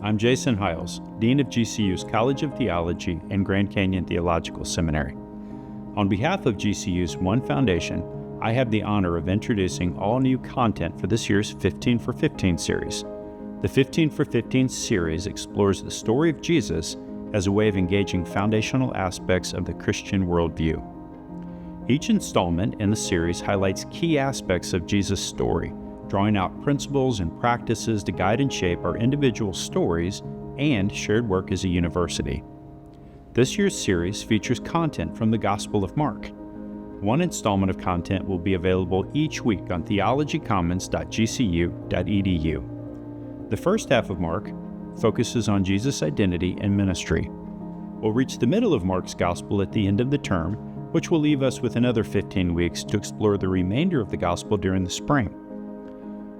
I'm Jason Hiles, Dean of GCU's College of Theology and Grand Canyon Theological Seminary. On behalf of GCU's One Foundation, I have the honor of introducing all new content for this year's 15 for 15 series. The 15 for 15 series explores the story of Jesus as a way of engaging foundational aspects of the Christian worldview. Each installment in the series highlights key aspects of Jesus' story, drawing out principles and practices to guide and shape our individual stories and shared work as a university. This year's series features content from the Gospel of Mark. One installment of content will be available each week on theologycommons.gcu.edu. The first half of Mark focuses on Jesus' identity and ministry. We'll reach the middle of Mark's Gospel at the end of the term, which will leave us with another 15 weeks to explore the remainder of the Gospel during the spring.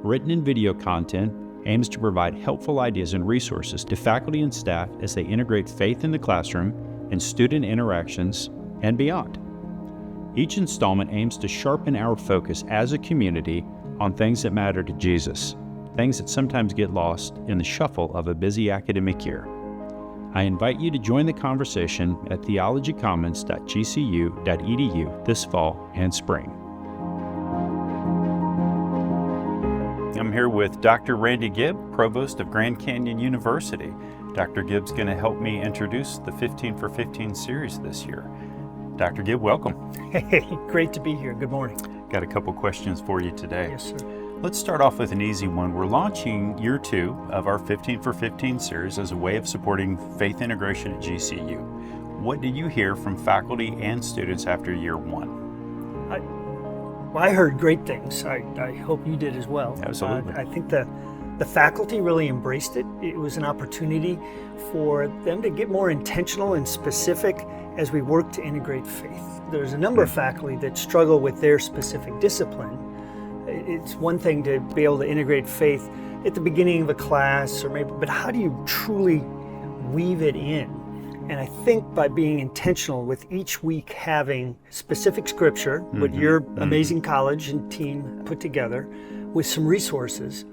Written and video content aims to provide helpful ideas and resources to faculty and staff as they integrate faith in the classroom and student interactions and beyond. Each installment aims to sharpen our focus as a community on things that matter to Jesus, things that sometimes get lost in the shuffle of a busy academic year. I invite you to join the conversation at theologycommons.gcu.edu this fall and spring. I'm here with Dr. Randy Gibb, Provost of Grand Canyon University. Dr. Gibb's going to help me introduce the 15 for 15 series this year. Dr. Gibb, welcome. Hey, great to be here. Good morning. Got a couple questions for you today. Yes, sir. Let's start off with an easy one. We're launching year 2 of our 15 for 15 series as a way of supporting faith integration at GCU. What did you hear from faculty and students after year 1? I heard great things. I hope you did as well. Absolutely. I think the faculty really embraced it. It was an opportunity for them to get more intentional and specific as we work to integrate faith. There's a number of faculty that struggle with their specific discipline. It's one thing to be able to integrate faith at the beginning of a class, but how do you truly weave it in? And I think by being intentional with each week having specific scripture, what your amazing college and team put together, with some resources,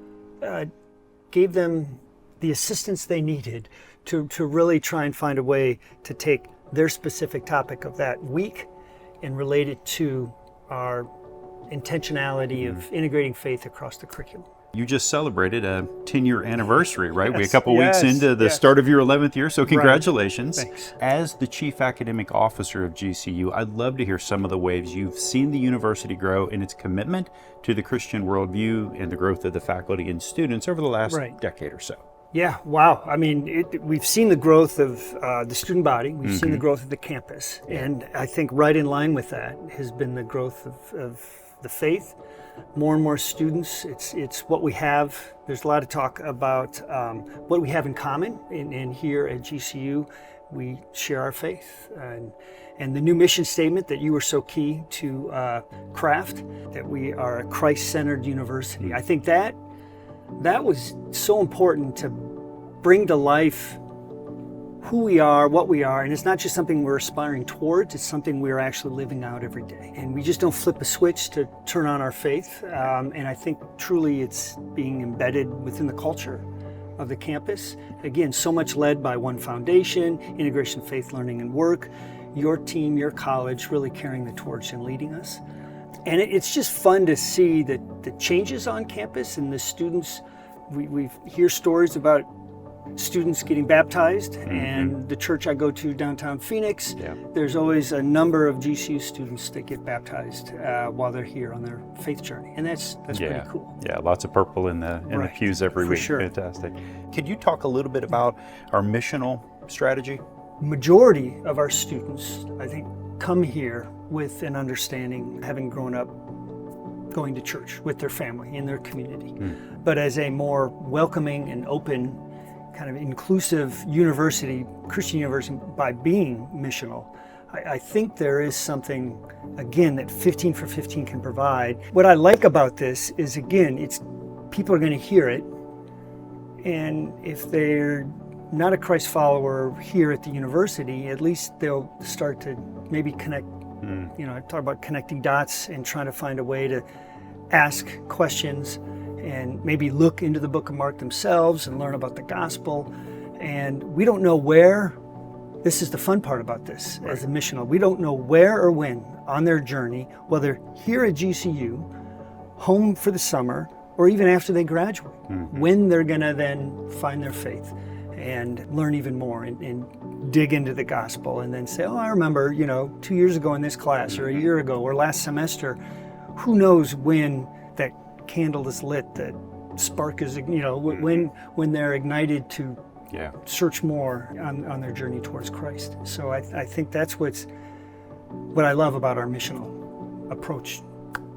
gave them the assistance they needed to really try and find a way to take their specific topic of that week and relate it to our intentionality of integrating faith across the curriculum. You just celebrated a 10-year anniversary, right? Yes, We're a couple weeks into the start of your 11th year, so congratulations. Right. Thanks. As the Chief Academic Officer of GCU, I'd love to hear some of the ways you've seen the university grow in its commitment to the Christian worldview and the growth of the faculty and students over the last decade or so. Yeah, wow. I mean, we've seen the growth of the student body. We've seen the growth of the campus. And I think right in line with that has been the growth of the faith. More and more students, it's what we have. There's a lot of talk about what we have in common. And here at GCU, we share our faith. And the new mission statement that you were so key to craft, that we are a Christ-centered university. I think that was so important to bring to life who we are, what we are, and it's not just something we're aspiring towards, it's something we're actually living out every day. And we just don't flip a switch to turn on our faith, and I think truly it's being embedded within the culture of the campus. Again, so much led by One Foundation, Integration, Faith, Learning, and Work, your team, your college really carrying the torch and leading us. And it's just fun to see the changes on campus and the students. We hear stories about students getting baptized, and the church I go to downtown Phoenix, there's always a number of GCU students that get baptized while they're here on their faith journey, and that's pretty cool. Yeah, lots of purple in the pews every week. Sure. Fantastic. Could you talk a little bit about our missional strategy? Majority of our students, I think, come here with an understanding, having grown up going to church with their family in their community, but as a more welcoming and open, kind of inclusive university, Christian university, by being missional. I think there is something, again, that 15 for 15 can provide. What I like about this is, again, people are going to hear it, and if they're not a Christ follower here at the university, at least they'll start to maybe connect. I talk about connecting dots and trying to find a way to ask questions and maybe look into the book of Mark themselves and learn about the gospel. And we don't know where, this is the fun part about this as a missional, we don't know where or when on their journey, whether here at GCU, home for the summer, or even after they graduate, when they're gonna then find their faith and learn even more and dig into the gospel and then say, oh, I remember, 2 years ago in this class or a year ago or last semester, who knows when that candle is lit, that spark is, when they're ignited to search more on their journey towards Christ. So I think that's what I love about our missional approach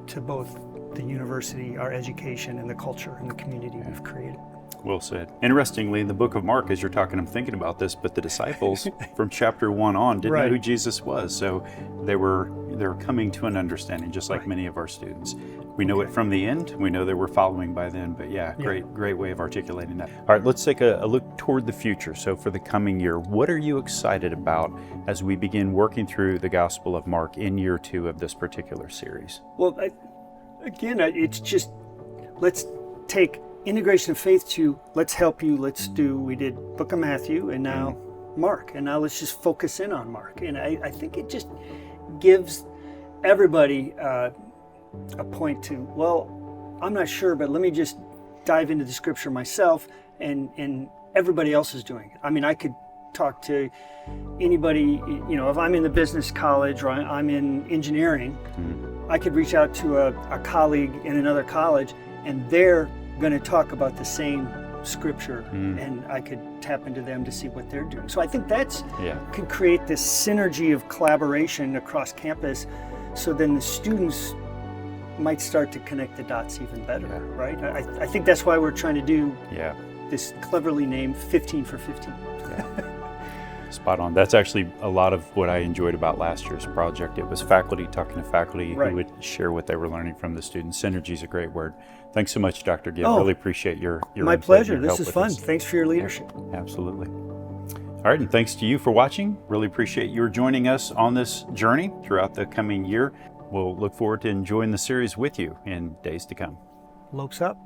to both the university, our education, and the culture and the community we've created. Well said. Interestingly, in the book of Mark, as you're talking, I'm thinking about this, but the disciples from chapter 1 on didn't know who Jesus was. So they were coming to an understanding, just like many of our students. We know it from the end. We know they were following by then, but great way of articulating that. All right, let's take a look toward the future. So for the coming year, what are you excited about as we begin working through the Gospel of Mark in year 2 of this particular series? Well, it's just, let's take integration of faith to let's help you, we did book of Matthew and now Mark, and now let's just focus in on Mark. And I think it just gives everybody a point to, well, I'm not sure, but let me just dive into the scripture myself, and everybody else is doing it. I mean, I could talk to anybody, if I'm in the business college or I'm in engineering, I could reach out to a colleague in another college, and they're going to talk about the same scripture, and I could tap into them to see what they're doing. So I think that's could create this synergy of collaboration across campus, so then the students might start to connect the dots even better, right? I think that's why we're trying to do this cleverly named 15 for 15. Spot on. That's actually a lot of what I enjoyed about last year's project. It was faculty talking to faculty who would share what they were learning from the students. Synergy is a great word. Thanks so much, Dr. Gibb. Really appreciate your my pleasure. This is fun. Thanks for your leadership. Absolutely. All right, and thanks to you for watching. Really appreciate your joining us on this journey throughout the coming year. We'll look forward to enjoying the series with you in days to come. Lopes up.